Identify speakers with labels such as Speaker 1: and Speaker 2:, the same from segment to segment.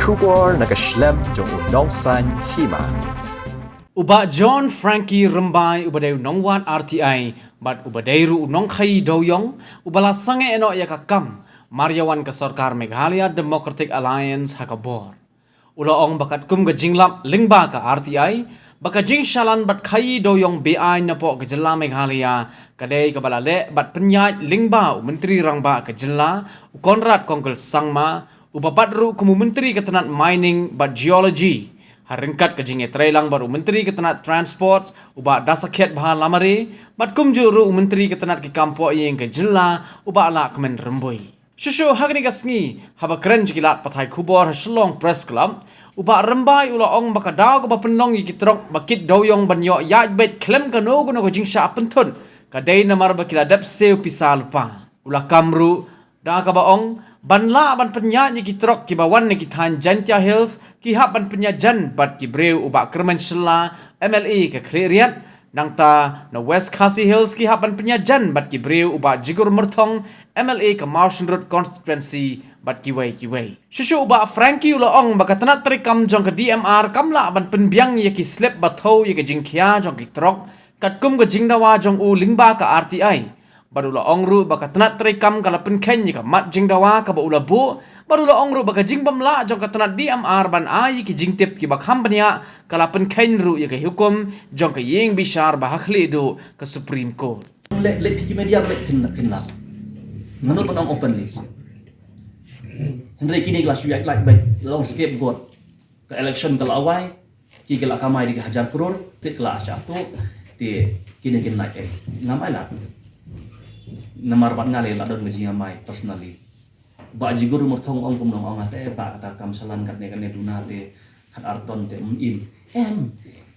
Speaker 1: kubor nakaslem jong unongsan hima.
Speaker 2: Uba John Frankie Rembai ubadeu nongwan RTI bat ubadeiru unong khai doyong ubala sange eno yakakam Mariawan ke Sarkar Meghalaya Democratic Alliance hakabor. Ulaong bakat kum ke jinglap lingba ke RTI baka jing shalan bat khai doyong BI napo ke jela Meghalaya kadai ke balale bat penyat lingba menteri rangba ke jela Konrad Kongkel Sangma ubapat ru kumu menteri ketenat mining bat geology haringkat ke jinge trailang baru menteri ketenat transport uba dasakhet bahan lamari bat kumjuru menteri ketenat ke kampo yang ke jela uba ala kemen remboi. Shushu hagni gasngi haba keren jikilat patai kubor Shlong Press Club uba rembai ula ong baka daw ka bapenong yikitrok bakit doyong banyo yajbet klem kano guno ko jingsha apentun kadai namar bakila dapseu pisal pa ula kamru da ka baong banla ban penyak yikitrok kibawan ni kitan Jantia Hills kihap ban penyajan bat kibreu uba kermen shela MLA ke Kleriat nangta na West Khasi Hills kihap ban penyajan bat kibreu uba jigur mertong MLA ke Marshall Road constituency bat kiwai. Shushu uba Frankie Uloong baka tanat terikam jong ke DMR kamla ban penbiang ye ki slip bathau ye ke jingkia jong ki trok kat kum ke jingdawa jong u lingba ke RTI. Baru Uloong ru baka tanat terikam kala penken ye ke mat jingdawa ke ba ulabu baru Uloong ru baka jingbamla jong ke tanat DMR ban ai ki jingtip ki bakham bania kala penken ru ye ke hukum jong ke yeng bishar bahakli do ke Supreme Court.
Speaker 3: Let piki media let kinlap. Menurut penong openly. Henry kini kelas react like baik long scapegoat ke election kalau awai ki kelak kamai di hajar kurun tik kelak asyap tu ti kini like ngamai lah namar pat ngalai lah don gaji ngamai personally ba jigur murthong ong kum dong ong ate ba kata kam salan kat ne duna te hat arton te im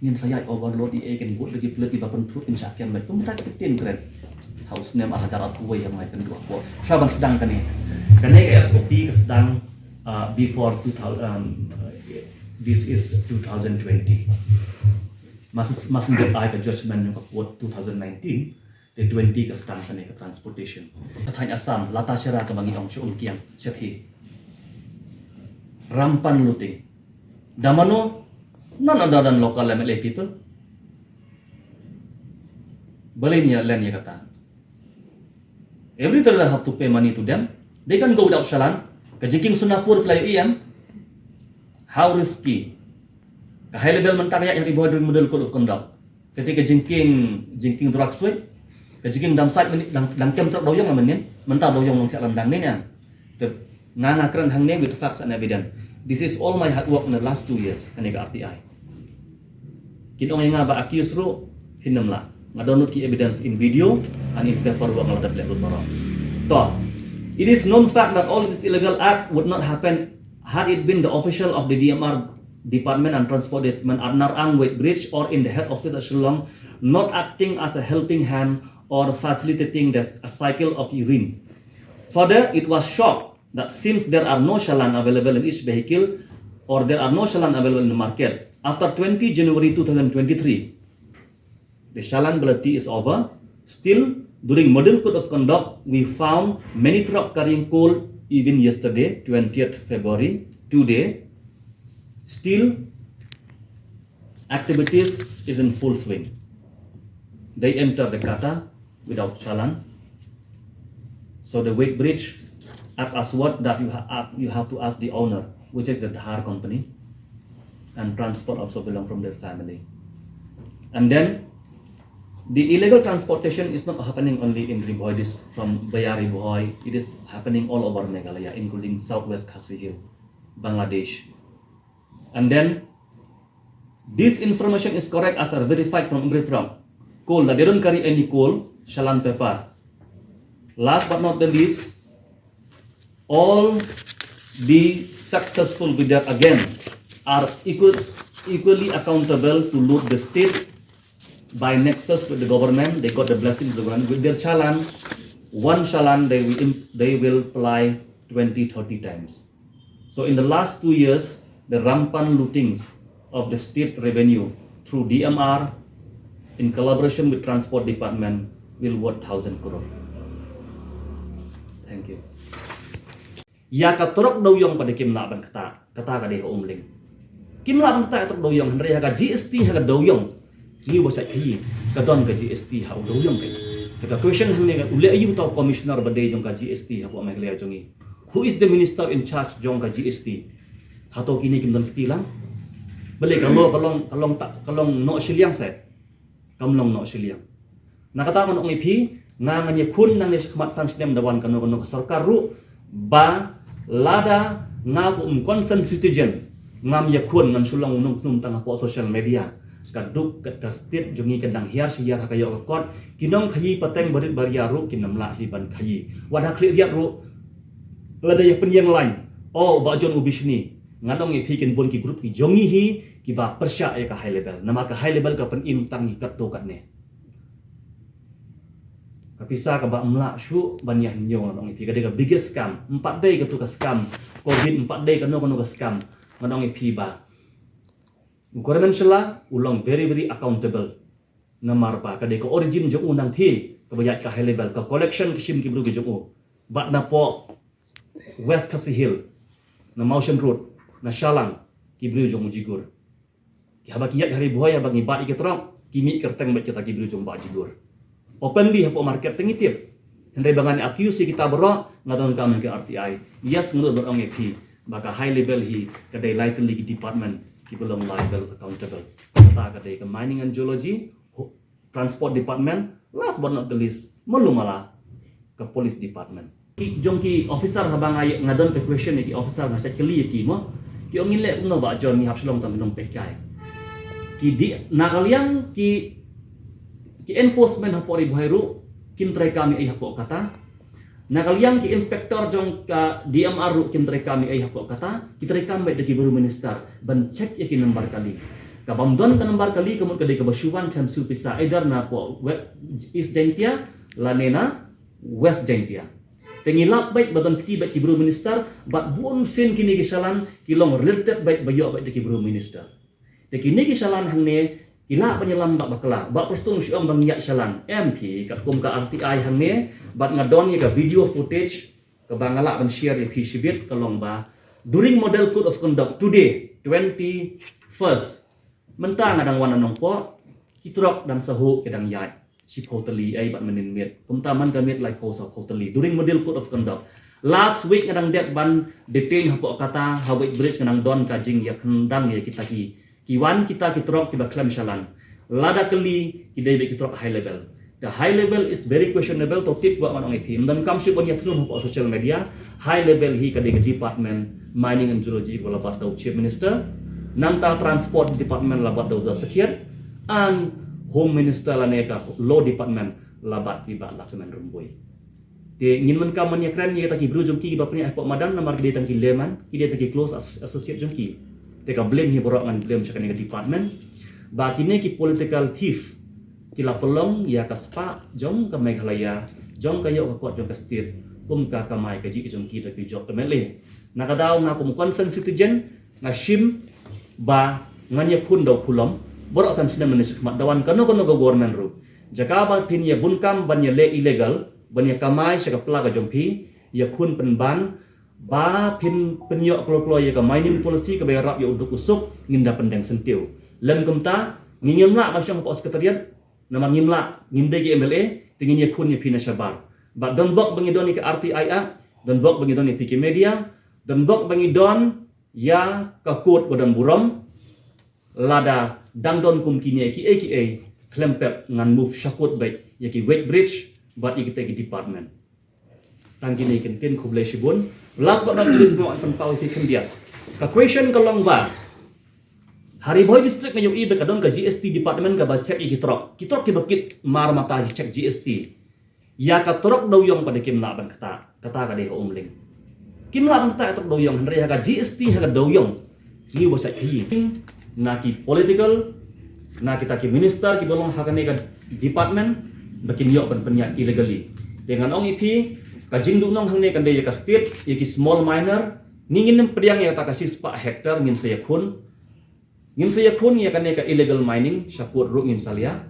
Speaker 3: ngin saya overload i ken gut lagi plot di bapen truk insyakian baik kum tak ketin keren house name acara kuwe yang mai kan dua ko saban sedang kan ni karena ke SOP ke sedang before 2000 this is 2020 masih get ke judgment yang ke 2019 the 20 ke sedang kan ke transportation tanya asam lata syara ke bangi ong syung kiang sethi rampan looting damano none other than local MLA people balenya land ya kata every time they have to pay money to them. They can go without shalan. Kajiking sunapur play iyan. How risky. Ka high level mentaya yang dibawa dari model code of conduct. Ketika jingking drug sweep. Kajiking damsat dang kem truk doyong amen mentah doyong long cak landang ni yan. Ngana keren hang ne with facts and evidence. This is all my hard work in the last 2 years kanega RTI. Kinong yang ngaba accuse ro hinam la. Ngadonut ki evidence in video and in paperwork ngaladat lek lutoro. To it is known fact that all this illegal act would not happen had it been the official of the DMR Department and Transport Department at Narang Weight Bridge or in the head office at Shillong not acting as a helping hand or facilitating a cycle of urine. Further, it was shocked that since there are no challan available in each vehicle or there are no challan available in the market, after 20 January 2023, the challan validity is over. Still, during model code of conduct, we found many trucks carrying coal even yesterday, 20th February, today. Still, activities is in full swing. They enter the kata without challan. So the weight bridge act as what that you have to ask the owner, which is the Dhar company, and transport also belong from their family. And then the illegal transportation is not happening only in Riboy, this from Bayari Bohoi. It is happening all over Meghalaya, including Southwest Khasi Hill, Bangladesh. And then this information is correct as are verified from every truck. Coal, that they don't carry any coal, challan paper. Last but not the least, all the successful bidder again are equally accountable to loot the state by nexus with the government. They got the blessing of the government with their challan. One challan they will apply 20-30 times. So in the last 2 years, the rampant lootings of the state revenue through DMR in collaboration with Transport Department will worth 1,000 crore. Thank you. ya ka trok do yong pada kim la ban kata ka de umling kim la ban kata trok do yong hendre ha ka GST ha ka do yong ni bo sa ki ka don ka GST ha do yong kai ka question hang ne ule ayu to commissioner bade jong ka GST ha bo ma kle jongi who is the minister in charge jong ka GST ha to kini kim don kitilang bale kalong no siliang set kamlong no siliang nakata kon ong ipi nga nganye kun nang khmat fan sinem dawan kano ka sarkar ru ba lada nga ko concerned citizen ngam ya kun ngan sulong num tang po social media kaduk ka state jungi kadang hiar siar kayo ka kot kinong khayi pateng barit bariaru kinamla hiban khayi wada kli riak ru lada ya penyang lain oh ba jon ubisni ngadong ipi kin bon ki group ki jongi hi ki ba persya ya ka high level nama ka high level ka pen im tang hi kat to kat ne kapisa ka ba mla shu banyah nyo nong ipi ka de ka biggest scam 4 day ka tu ka scam covid 4 day ka no ka scam ngadong ipi ba government sela ulong very accountable namar pa ka de ka origin jo unang thi ka bayat ka high level ka collection kishim ki bru ki jo ba na po west kasi hill na mountain road na shalang ki bru jo jigur ki haba ki yak hari buaya bagi ba iketrong kimi kerteng ba kita ki bru jo ba jigur openly hapo market tengitip hendai bangan accuse kita bro ngadon kami ke RTI yes ngut ong ek baka high level hi kadai likely department ki belum liable accountable ta kadai ke mining and geology transport department last but not the least melumala ke police department ki jongki officer habang ay ngadon ke question ki officer ngasa keli ki mo ki ongin le no ba jon ni hapslong tam dong pekai ki di nakaliang ki enforcement hapo ri bhairu kim trai kami ai hapo kata nakaliang ki inspector jong ka DMR ru kim trai kami ai hapo kata ki trai kami de ki baru minister ban check ya ki nomor kali ka bamdon ka nomor kali kemun ka de ka basuan kan su pisa either na po East Jaintia lanena West Jaintia tengilap baik badon kiti baik ki baru minister bat buon sin kini kisalan kilong related baik bayo baik de ki baru minister te kini kisalan hangne ila penyelam bak bakla bak postung siom bang yak salan MP kat kum ka RTI hang ne bat ngadon ya ka video footage ka bangala ban share ya ki sibit kalong ba during model code of conduct today 21st mentang adang wana nong po kitrok dan sahu kedang yai si totally ai bat menin mit kumtaman gamit like ko sa totally during model code of conduct last week ngadang det ban detain hapo kata hawai bridge ngadang don kajing ya kendang ya kita kiwan kita kitrok kiba klaim shalan lada keli kidai be kitrok high level the high level is very questionable to tip buat manong ipi dan kam shi punya through po social media high level hi kadai department mining and geology wala bat dau chief minister namta transport department labat dau da sekian and home minister laneka law department labat tiba lakeman rumboi te ngin man kam manya kran ye ta ki bru jumki ba punya po madan namar kidai tang ki leman kidai ta ki close associate jumki teka blame hi borok ngan blame sa kanega department ba kini ki political thief kila pelong ya kaspa jong ka Meghalaya jong ka yo ka kot jong ka state kum ka kamai ka ji jong ki ta ki job mele nakadaw na kum concerned citizen na shim ba nganya kun daw kulom borok sam sina menis mat dawan kano go government ru jaka ba pin ya bunkam ban ya le illegal ban ya kamai sa ka pla ka jong pi ya kun penban ba pin penyok klo ya ka mining policy ka bayarap ya untuk usuk nginda pendeng sentiu lem kemta ngimla masyong po sekretariat nama ngimla ngimde ki MLA tingin ya kun ya pina sabar ba don bok bangidon ni ka RTI a don bok bangidon ni PK media don bok bangidon ya ka kut bodon burom lada dangdon kum kini ki AKA klempet ngan move syakut baik ya ki weight bridge bat ikite ki department tangkini kentin kublai shibun last but not least mo ang pau ti kendia ka question kalong ba Hariboy district ngayon ibe kadon ka GST department ka ba check ikitrok kitrok ki bakit mar mata check GST ya ka trok daw yung pada kim laban kata ka de umling kim laban kata trok daw yung hendre ka GST ha daw yung ni wasa ki na ki political na kita ki minister ki bolong ha ka department bakin yo ban penyak illegally dengan ong ipi kajing dunong hangne kan de ka state ki small miner ngingin pediang ya ta kasih spa hektar ngin saya kun ya kan ka illegal mining syakut ru ngin salia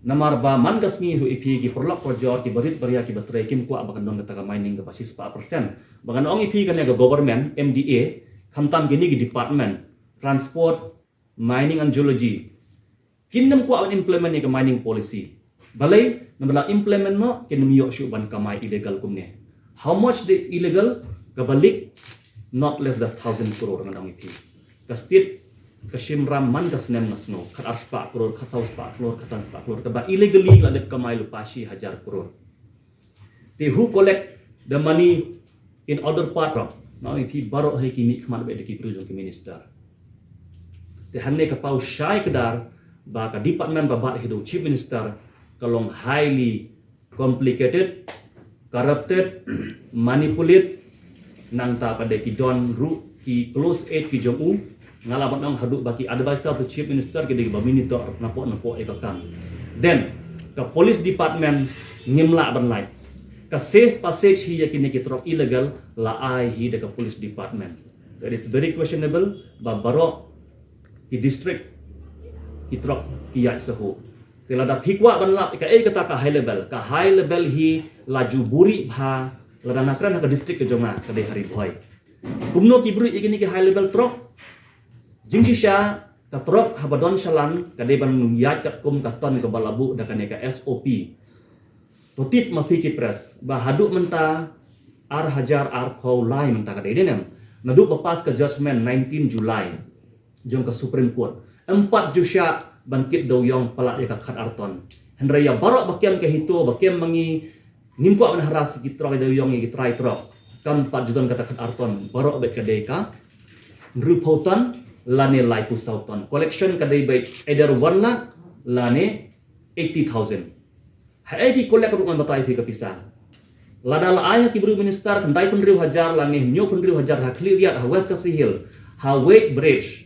Speaker 3: Namar ba mandas ni hu ipi ki perlak projor ki berit beria ki betre kim kwa bakan don kata mining ke basis 4%. Bakan ong ipi kan ga government MDA khamtam gini ki department transport mining and geology. Kinem kwa implement ni ke mining policy. Balai namala implement no kin miyo shu ban kamai illegal kumne. How much the illegal kabalik not less than 1,000 crore ngan ong ipi. Ka state Kashim Ram man kas nem nasno kat arspa crore kat saus pa crore kat sans pa crore kaba illegally ladep kamai lupashi hajar crore. They who collect the money in other part of now iti barok hai kimi khman be deki prujung ki minister. Te hanne ka pau shai kedar ba ka department ba bat hidu chief minister kalong highly complicated corrupted manipulate nang ta pada ki don ru ki close aid ki jong ngalabat nang haduk baki advisor to chief minister ke ba monitor napok ekakam. Then ka police department ngimla banlai ka safe passage hi yakini kitrok illegal la ai hi de ka police department. That is very questionable ba barok ki district kitrok ki ya sahu. Tela da phikwa banla ka kata ka high level hi laju buri bha la nakran ka district ke jonga ka de hari boy. Kumno ki buri yakini ki high level trok Jingsi sya katrok habadon shalan kadeban yakat kum katon ke balabu dakane ka SOP. Totip mafiki press bahaduk menta ar hajar ar kau lai menta ka denem. Naduk lepas ke judgment 19 Julai jong ke Supreme Court. 4 jusya bangkit doyong palak ya kat arton. Hendraya barok bakiam ke hitu bakiam mangi nimpa ban haras kitrok doyong ki try trok. Kam 4 juton kata kat arton barok bet ke deka. Nrupotan lane lai pusauton collection kadai by either 1 lakh lane 80,000 hai di collect rukan batai fi kapisa lada la ai ki bru minister kandai penriu hajar lane nyo penriu hajar hakli riat hawas ka sihil ha weight bridge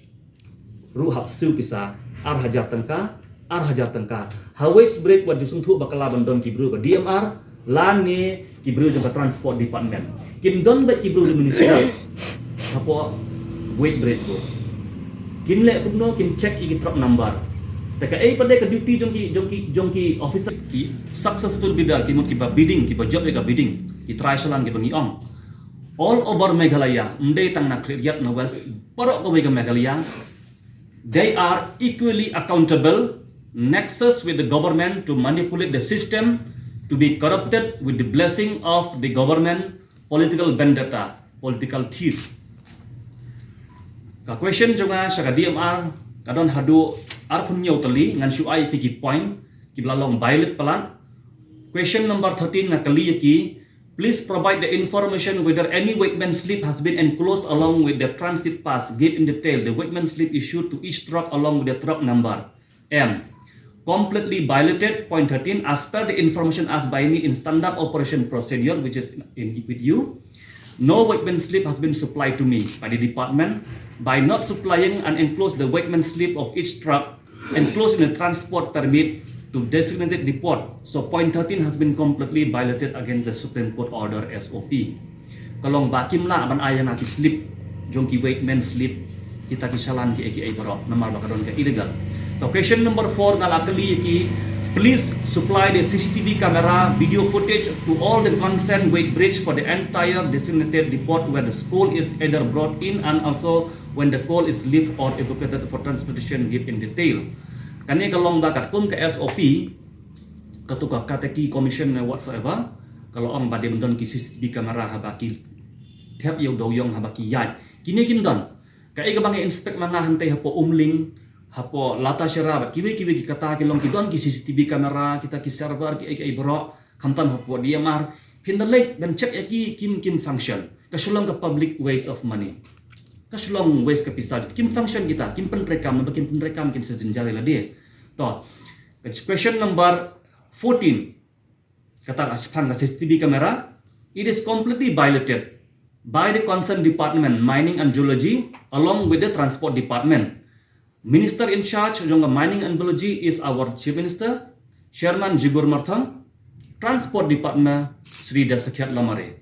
Speaker 3: ru hap su pisa ar hajar tangka ha weight bridge wat jusung thu bakala bandon ki bru ka DMR lane ki bru jang transport department kin don ba ki bru minister hapo weight bridge ko kinle kumno kin check i truck number taka pada ka duty jongki officer ki successful bidar ki mut ki ba bidding ki ba job ka bidding ki try salan ki bangi ong all over Meghalaya ndai tang na clear na west parok ko ka Meghalaya they are equally accountable nexus with the government to manipulate the system to be corrupted with the blessing of the government political vendetta political thief. Ka question jonga saka DMR kadon hadu ar punyau tali ngan shu ai piki point ki blalong violet palan. Question number 13 na kali ki please provide the information whether any workman slip has been enclosed along with the transit pass give in detail the workman slip issued to each truck along with the truck number. M completely violated point 13 as per the information asked by me in standard operation procedure which is in with you. No workman slip has been supplied to me by the department. By not supplying and enclose the workman slip of each truck enclosed in a transport permit to designated depot. So point 13 has been completely violated against the Supreme Court order SOP. Kalong bakim la ban ayang aki slip jongki workman slip kita kisalan ki eki barok namar bakadon ka illegal. So question number 4 ngalakali ki please supply the CCTV camera video footage to all the concerned weight bridge for the entire designated depot where the coal is either brought in and also when the coal is lifted or evacuated for transportation give in detail. Kani kalong bakat kum ke SOP ketua KTK commission whatsoever kalau ong badem don ki CCTV camera habaki tiap yau doyong habaki yai kini kim don kai ka bang inspect manga hantai hapo umling hapo lata syarabat kiwi ki kata ki long ki don ki CCTV camera kita ki server ki ai bro kamtan hapo DMR pindalek dan check ki kim function kasulong ka public waste of money kasulong waste ka pisah kim function kita kim penrekam kin sejenjari lah dia to question number 14 kata aspang ka CCTV camera it is completely violated by the concerned department mining and geology along with the transport department. Minister in charge of mining and geology is our chief minister Chairman Jigur Martham, transport department Sri Dasakyat Lamare.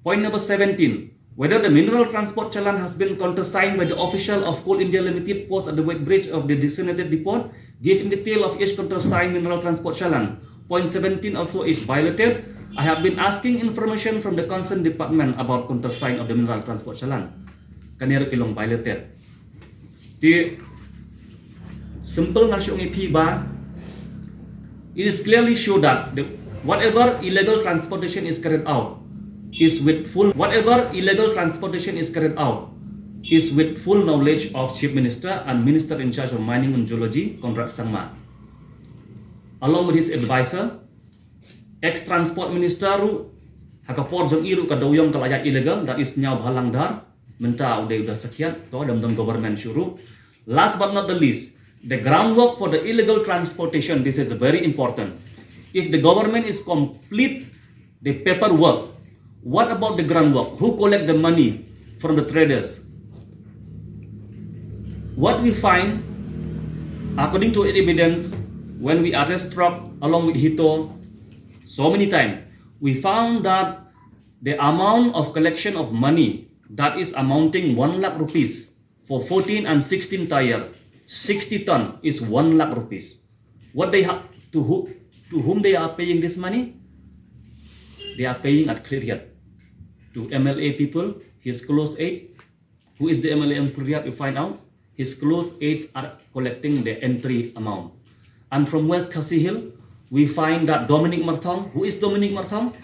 Speaker 3: Point number 17 whether the mineral transport challan has been countersigned by the official of Coal India Limited post at the weight bridge of the designated depot, give in detail of each countersigned mineral transport challan. Point 17 also is violated. I have been asking information from the concerned department about countersign of the mineral transport challan. Kaniro kilong violated. The simple nasyong IP ba, it is clearly show that whatever illegal transportation is carried out is with full knowledge of Chief Minister and Minister in charge of Mining and Geology, Conrad Sangma, along with his advisor, ex-transport minister hakapor jong iru ka doyong kalaya illegal, that is Nyau Bhalang Dar, menta udah sekian to dam government syuru. Last but not the least, the groundwork for the illegal transportation, this is very important. If the government is complete the paperwork, what about the groundwork? Who collect the money from the traders? What we find, according to evidence, when we arrest truck along with Hito, so many times, we found that the amount of collection of money that is amounting 1 lakh rupees for 14 and 16 tire, 60 ton is 1 lakh rupees. What they have to whom they are paying this money? They are paying at Kliriat to MLA people, his close aide. Who is the MLA in Kliriat? You find out his close aides are collecting the entry amount. And from West Khasi Hill, we find that Dominic Marthong. Who is Dominic Marthong?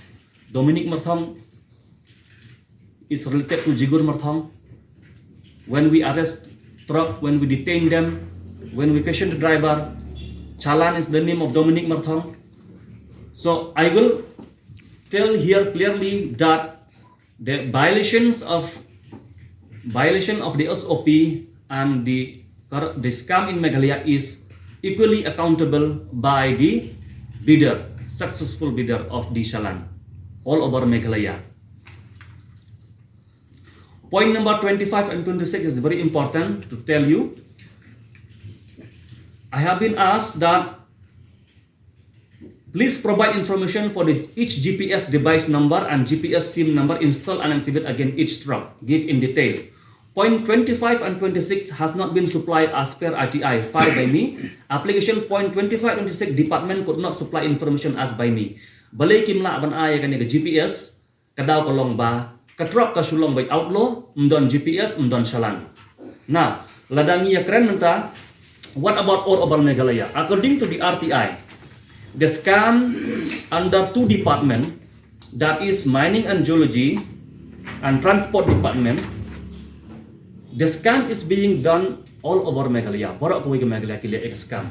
Speaker 3: Dominic Marthong is related to Jigur Marthong. When we arrest truck, when we detain them, when we question the driver, Challan is the name of Dominic Marthong. So I will tell here clearly that the violation of the SOP and the scam in Meghalaya is equally accountable by the bidder, successful bidder of the Challan all over Meghalaya. Point number 25 and 26 is very important to tell you. I have been asked that please provide information for each GPS device number and GPS SIM number installed and activate against each truck. Give in detail. Point 25 and 26 has not been supplied as per RTI filed by me. Application point 25 and 26 department could not supply information as by me. Balay kimla ban ay kaniga GPS kadaw kolong ba katrok kasulong by outlaw mdon GPS mdon Challan. Now, ladangi ya keren menta. What about all over Meghalaya? According to the RTI, the scam under two departments, that is Mining and Geology and Transport Department, the scam is being done all over Meghalaya. Barak ko Meghalaya kile scam.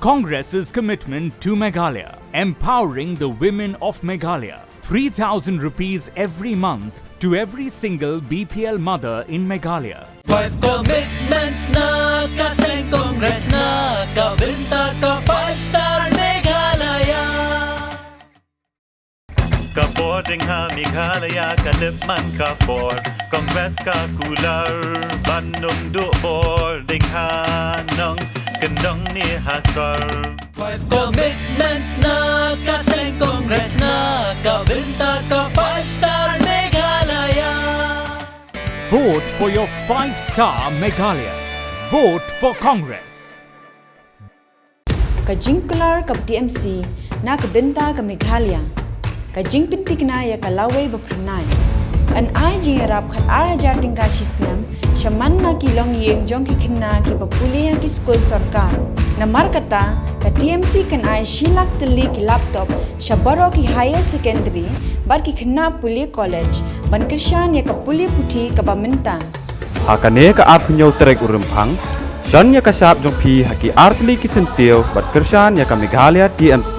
Speaker 4: Congress's commitment to Meghalaya, empowering the women of Meghalaya. 3,000 rupees every month to every single BPL mother in Meghalaya.
Speaker 5: 5 commitments na kasing Congress na kabinta ka 5-star Meghalaya.
Speaker 6: Kabording ha Meghalaya kalipman kabord Congress ka kular Bandung du boarding ha nong kendong ni hasar
Speaker 5: 5 commitments na kasing Congress na kabinta ka 5-star Meghalaya.
Speaker 4: Vote for your 5-star Meghalaya. Vote for Congress.
Speaker 7: Kajing kelar ke TMC na kebenta ke Meghalaya. Kajing pintik na ya kalaway bapernay. An ay jing arab khat ara jarting kasisnam shaman na kilong yeng jong kikina ki papuli yang ki school sarkar. Namar kata ka TMC kan ay shilak teli ki laptop shabaro ki higher secondary bar ki khna puli college ban krishan ya kapuli puthi ka baminta.
Speaker 1: Hakane ka ap nyaw trek urempang, jan ya kasap jong pi haki artli ki sentil bat kershan ya ka Meghalaya TMC.